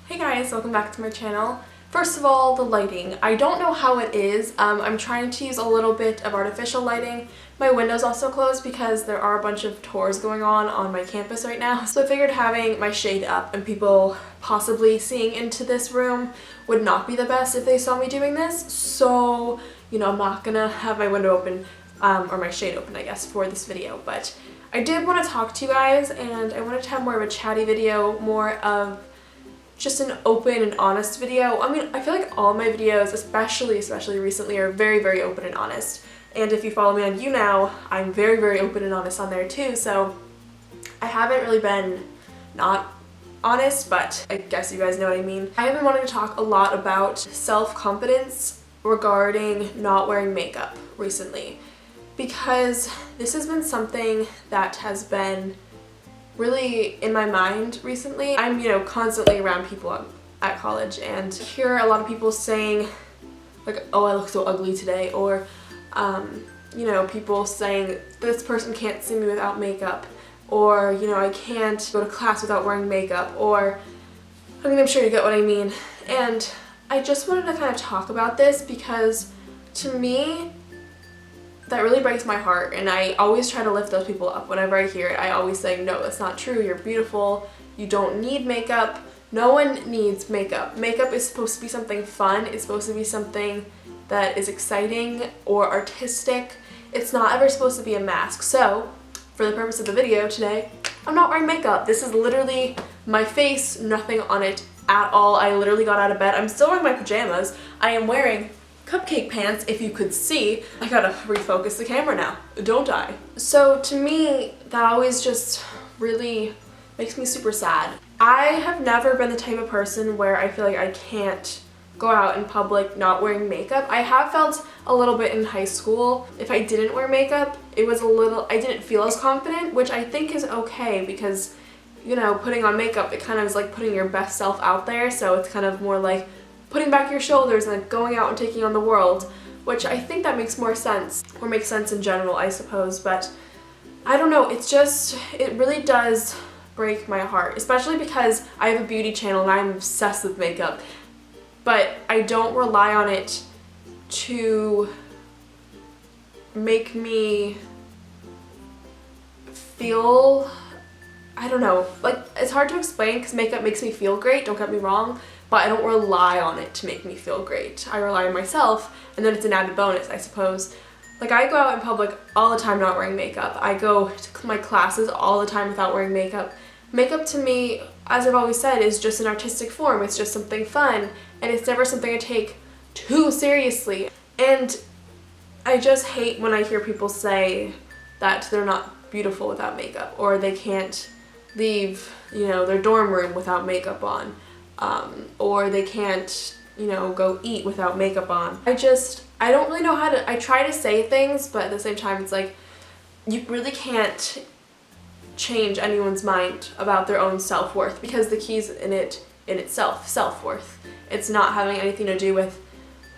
Hey guys, welcome back to my channel. First of all, the lighting. I don't know how it is. I'm trying to use a little bit of artificial lighting. My window's also closed because there are a bunch of tours going on my campus right now. So I figured having my shade up and people possibly seeing into this room would not be the best if they saw me doing this. So, I'm not gonna have my window open, or my shade open, I guess, for this video. But I did want to talk to you guys, and I wanted to have more of a chatty video, more of just an open and honest video. I mean, I feel like all my videos, especially recently, are very, very open and honest. And if you follow me on YouNow, I'm very, very open and honest on there too. So I haven't really been not honest, but I guess you guys know what I mean. I have been wanting to talk a lot about self-confidence regarding not wearing makeup recently, because this has been something that has been really in my mind recently. I'm, constantly around people at college and hear a lot of people saying, like, oh, I look so ugly today, or, people saying, this person can't see me without makeup, or, I can't go to class without wearing makeup, or, I'm sure you get what I mean. And I just wanted to kind of talk about this because, to me, that really breaks my heart, and I always try to lift those people up. Whenever I hear it, I always say, no, that's not true, you're beautiful, you don't need makeup, no one needs makeup. Makeup is supposed to be something fun, it's supposed to be something that is exciting or artistic. It's not ever supposed to be a mask. So, for the purpose of the video today, I'm not wearing makeup. This is literally my face, nothing on it at all. I literally got out of bed. I'm still wearing my pajamas. I am wearing cupcake pants, if you could see. I gotta refocus the camera now, don't I? So to me, that always just really makes me super sad. I have never been the type of person where I feel like I can't go out in public not wearing makeup. I have felt a little bit in high school. If I didn't wear makeup, I didn't feel as confident, which I think is okay because, putting on makeup, it kind of is like putting your best self out there, so it's kind of more like putting back your shoulders and like going out and taking on the world, which I think that makes more sense, or makes sense in general, I suppose. But I don't know, it really does break my heart, especially because I have a beauty channel and I'm obsessed with makeup, but I don't rely on it to make me feel, I don't know, like, it's hard to explain because makeup makes me feel great, don't get me wrong, but I don't rely on it to make me feel great. I rely on myself, and then it's an added bonus, I suppose. Like, I go out in public all the time not wearing makeup. I go to my classes all the time without wearing makeup. Makeup to me, as I've always said, is just an artistic form. It's just something fun, and it's never something I take too seriously. And I just hate when I hear people say that they're not beautiful without makeup, or they can't leave, their dorm room without makeup on. Or they can't, go eat without makeup on. I don't really know how to, I try to say things, but at the same time it's like, you really can't change anyone's mind about their own self-worth, because the key's in itself, self-worth. It's not having anything to do with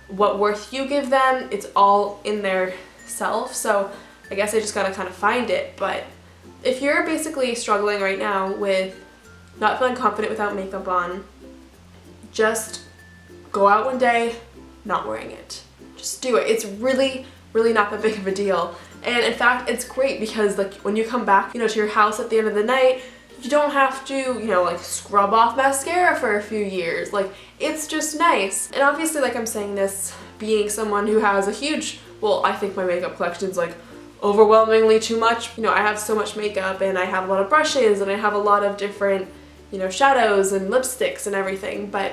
what worth you give them, it's all in their self, so I guess I just gotta kind of find it. But if you're basically struggling right now with not feeling confident without makeup on, just go out one day not wearing it. Just do it. It's really, really not that big of a deal. And in fact, it's great because, like, when you come back, to your house at the end of the night, you don't have to, like, scrub off mascara for a few years. Like, it's just nice. And obviously, like, I'm saying this being someone who has a huge, well, I think my makeup collection's, like, overwhelmingly too much. I have so much makeup, and I have a lot of brushes, and I have a lot of different shadows and lipsticks and everything, but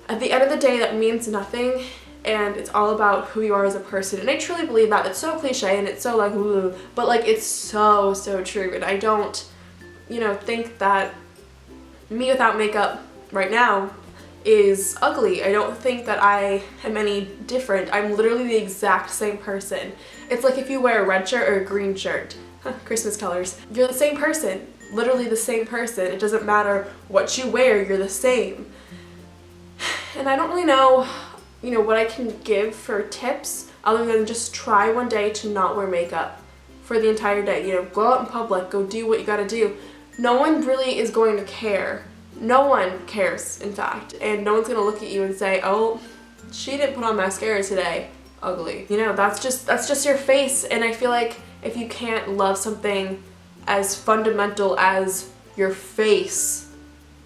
at the end of the day, that means nothing, and it's all about who you are as a person. And I truly believe that. It's so cliche, and it's so like, ooh, but like, it's so, so true. And I don't, think that me without makeup right now is ugly. I don't think that I am any different. I'm literally the exact same person. It's like if you wear a red shirt or a green shirt, Christmas colors, you're the same person. Literally the same person. It doesn't matter what you wear, you're the same. And I don't really know, what I can give for tips other than just try one day to not wear makeup for the entire day. Go out in public, go do what you gotta do. No one really is going to care No one cares, in fact, and no one's gonna look at you and say, oh, she didn't put on mascara today. Ugly. You know, that's just your face, and I feel like if you can't love something as fundamental as your face,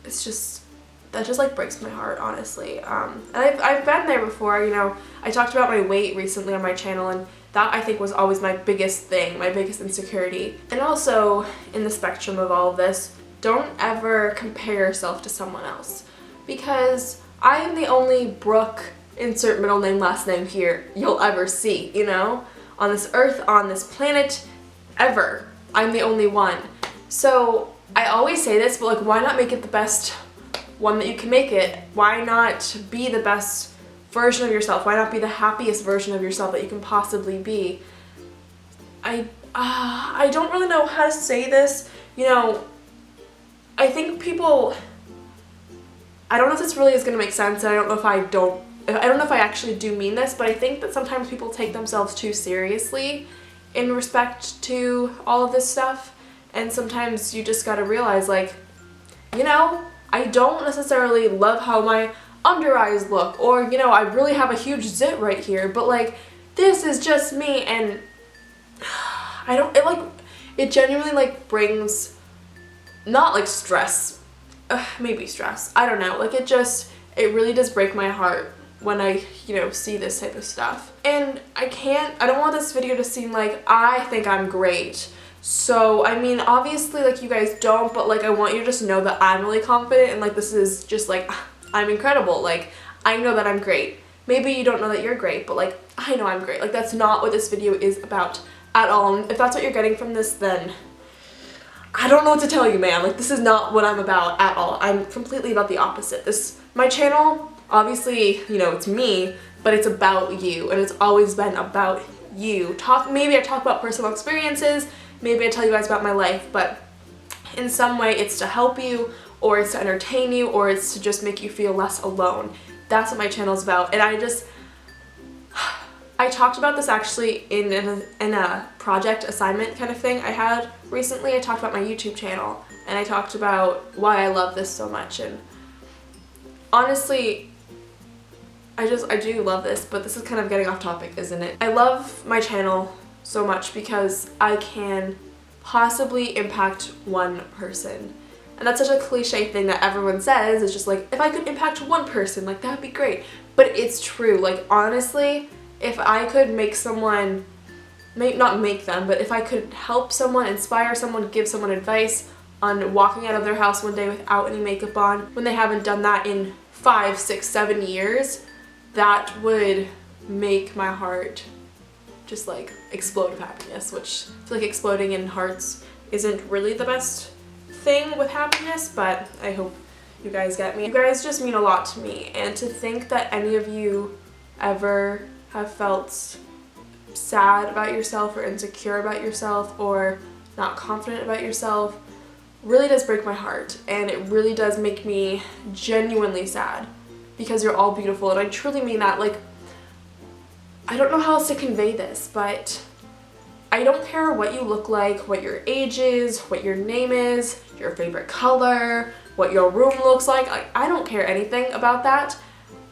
that just like breaks my heart, honestly. And I've been there before, you know. I talked about my weight recently on my channel, and that I think was always my biggest thing, my biggest insecurity. And also, in the spectrum of all of this, don't ever compare yourself to someone else, because I am the only Brooke, insert middle name, last name here, you'll ever see, you know? On this earth, on this planet, ever. I'm the only one. So I always say this, but like, why not make it the best one that you can make it? Why not be the best version of yourself? Why not be the happiest version of yourself that you can possibly be? I don't really know how to say this. You know, I think people, I don't know if this really is going to make sense, and I don't know if I don't know if I actually do mean this, but I think that sometimes people take themselves too seriously in respect to all of this stuff, and sometimes you just gotta realize, like, you know, I don't necessarily love how my under eyes look, or, you know, I really have a huge zit right here, but like, this is just me, and it genuinely like brings, not like stress, maybe stress, I don't know, like it really does break my heart when I, you know, see this type of stuff. And I don't want this video to seem like I think I'm great. So, I mean, obviously, like, you guys don't, but, like, I want you to just know that I'm really confident, and, like, this is just, like, I'm incredible. Like, I know that I'm great. Maybe you don't know that you're great, but, like, I know I'm great. Like, that's not what this video is about at all. And if that's what you're getting from this, then I don't know what to tell you, man. Like, this is not what I'm about at all. I'm completely about the opposite. My channel, obviously, you know, it's me, but it's about you, and it's always been about you. Maybe I talk about personal experiences, maybe I tell you guys about my life, but in some way it's to help you, or it's to entertain you, or it's to just make you feel less alone. That's what my channel is about. And I talked about this actually in a project assignment kind of thing I had recently. I talked about my YouTube channel, and I talked about why I love this so much, and honestly, I do love this, but this is kind of getting off topic, isn't it? I love my channel so much because I can possibly impact one person. And that's such a cliche thing that everyone says. It's just like, if I could impact one person, like, that'd be great. But it's true. Like, honestly, if I could make someone, not make them, but if I could help someone, inspire someone, give someone advice on walking out of their house one day without any makeup on, when they haven't done that in 5, 6, 7 years, that would make my heart just like explode of happiness, which I feel like exploding in hearts isn't really the best thing with happiness, but I hope you guys get me. You guys just mean a lot to me, and to think that any of you ever have felt sad about yourself or insecure about yourself or not confident about yourself really does break my heart, and it really does make me genuinely sad, because you're all beautiful, and I truly mean that. Like, I don't know how else to convey this, but I don't care what you look like, what your age is, what your name is, your favorite color, what your room looks like. I don't care anything about that.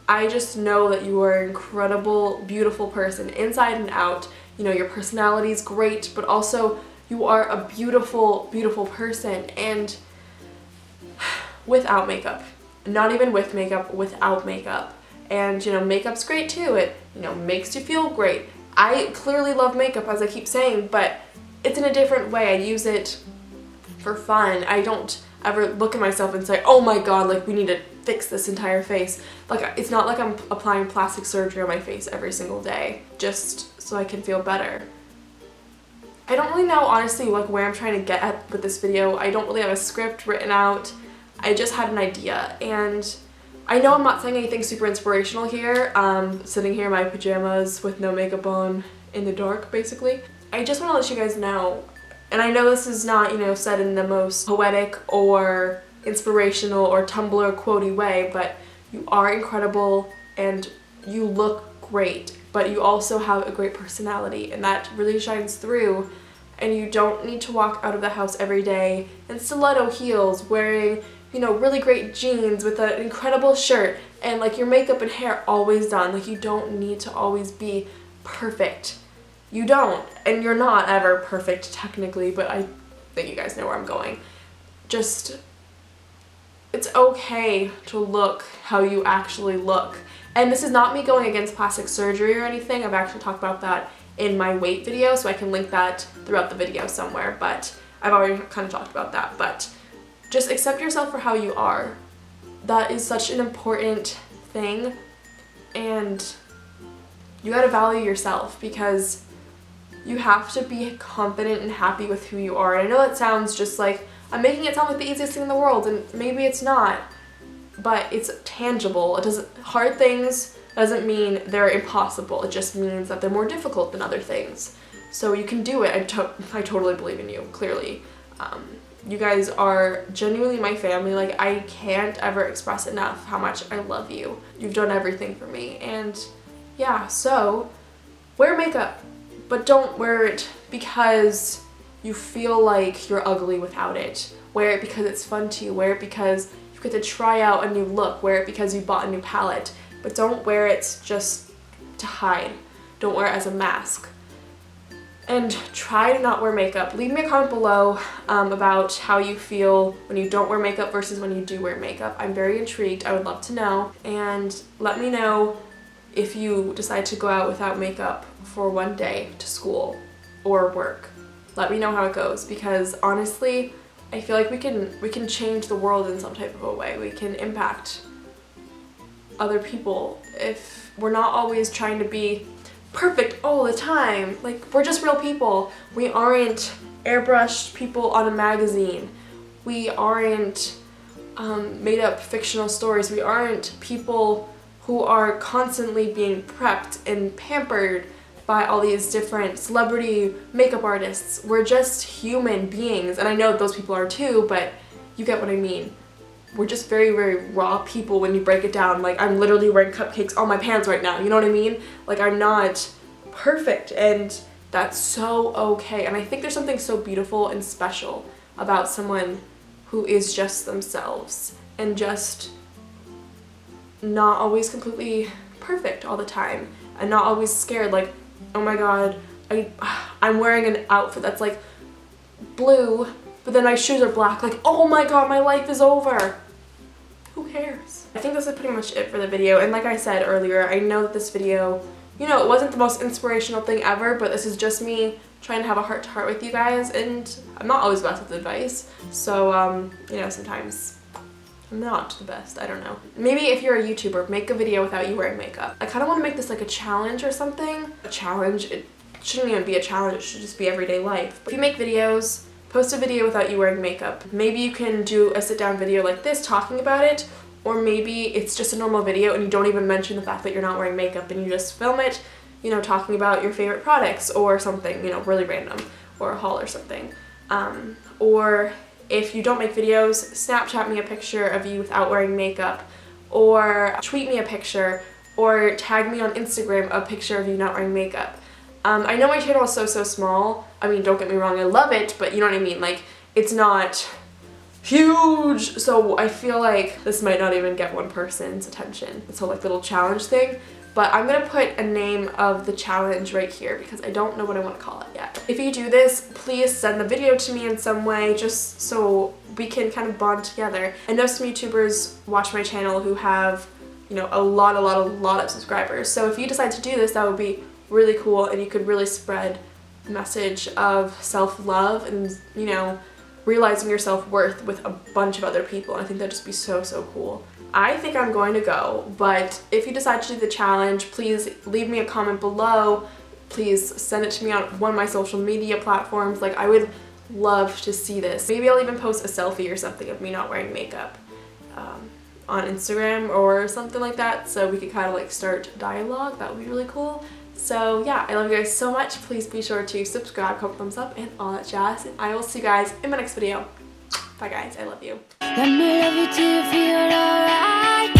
I just know that you are an incredible, beautiful person inside and out. You know, your personality is great, but also you are a beautiful, beautiful person, and without makeup. Not even with makeup, without makeup. And, you know, makeup's great too. It, you know, makes you feel great. I clearly love makeup, as I keep saying, but it's in a different way. I use it for fun. I don't ever look at myself and say, oh my god, like, we need to fix this entire face. Like, it's not like I'm applying plastic surgery on my face every single day just so I can feel better. I don't really know, honestly, like, where I'm trying to get at with this video. I don't really have a script written out. I just had an idea, and I know I'm not saying anything super inspirational here, sitting here in my pajamas with no makeup on in the dark, basically. I just want to let you guys know, and I know this is not, you know, said in the most poetic or inspirational or Tumblr quotey way, but you are incredible and you look great, but you also have a great personality, and that really shines through. And you don't need to walk out of the house every day in stiletto heels, wearing you know, really great jeans with an incredible shirt and like your makeup and hair always done. Like, you don't need to always be perfect. You don't, and you're not ever perfect technically, but I think you guys know where I'm going. Just, it's okay to look how you actually look. And this is not me going against plastic surgery or anything. I've actually talked about that in my weight video, so I can link that throughout the video somewhere, but I've already kind of talked about that. But just accept yourself for how you are. That is such an important thing, and you gotta value yourself because you have to be confident and happy with who you are. And I know that sounds just like, I'm making it sound like the easiest thing in the world, and maybe it's not, but it's tangible. It doesn't, hard things doesn't mean they're impossible. It just means that they're more difficult than other things. So you can do it. I totally believe in you, clearly. You guys are genuinely my family. Like, I can't ever express enough how much I love you. You've done everything for me. And yeah, so wear makeup, but don't wear it because you feel like you're ugly without it. Wear it because it's fun to you. Wear it because you get to try out a new look. Wear it because you bought a new palette. But don't wear it just to hide. Don't wear it as a mask. And try to not wear makeup. Leave me a comment below about how you feel when you don't wear makeup versus when you do wear makeup. I'm very intrigued. I would love to know. And let me know if you decide to go out without makeup for one day to school or work. Let me know how it goes, because honestly, I feel like we can change the world in some type of a way. We can impact other people if we're not always trying to be perfect all the time. Like, we're just real people. We aren't airbrushed people on a magazine. We aren't made up fictional stories. We aren't people who are constantly being prepped and pampered by all these different celebrity makeup artists. We're just human beings, and I know those people are too, but you get what I mean. We're just very, very raw people when you break it down. Like, I'm literally wearing cupcakes on my pants right now, you know what I mean? Like, I'm not perfect, and that's so okay. And I think there's something so beautiful and special about someone who is just themselves and just not always completely perfect all the time, and not always scared like, oh my god, I'm wearing an outfit that's like blue, but then my shoes are black, like, oh my god, my life is over. Who cares? I think this is pretty much it for the video, and like I said earlier, I know that this video, you know, it wasn't the most inspirational thing ever, but this is just me trying to have a heart-to-heart with you guys, and I'm not always best with advice, so, you know, sometimes I'm not the best, I don't know. Maybe if you're a YouTuber, make a video without you wearing makeup. I kind of want to make this like a challenge or something. A challenge, it shouldn't even be a challenge, it should just be everyday life. But if you make videos, post a video without you wearing makeup. Maybe you can do a sit-down video like this talking about it, or maybe it's just a normal video and you don't even mention the fact that you're not wearing makeup and you just film it, you know, talking about your favorite products or something, you know, really random, or a haul or something. Or if you don't make videos, Snapchat me a picture of you without wearing makeup, or tweet me a picture, or tag me on Instagram a picture of you not wearing makeup. I know my channel is so small. I mean, don't get me wrong, I love it, but you know what I mean? Like, it's not huge, so I feel like this might not even get one person's attention. This whole like little challenge thing. But I'm gonna put a name of the challenge right here because I don't know what I want to call it yet. If you do this, please send the video to me in some way just so we can kind of bond together. I know some YouTubers watch my channel who have, you know, a lot of subscribers. So if you decide to do this, that would be really cool, and you could really spread the message of self-love and, you know, realizing your self-worth with a bunch of other people. And I think that'd just be so cool. I think I'm going to go, but if you decide to do the challenge, please leave me a comment below. Please send it to me on one of my social media platforms. Like, I would love to see this. Maybe I'll even post a selfie or something of me not wearing makeup on Instagram or something like that, so we could kind of like start dialogue. That would be really cool. So yeah, I love you guys so much. Please be sure to subscribe, comment, thumbs up, and all that jazz. And I will see you guys in my next video. Bye guys, I love you. Let me love you till you feel alright.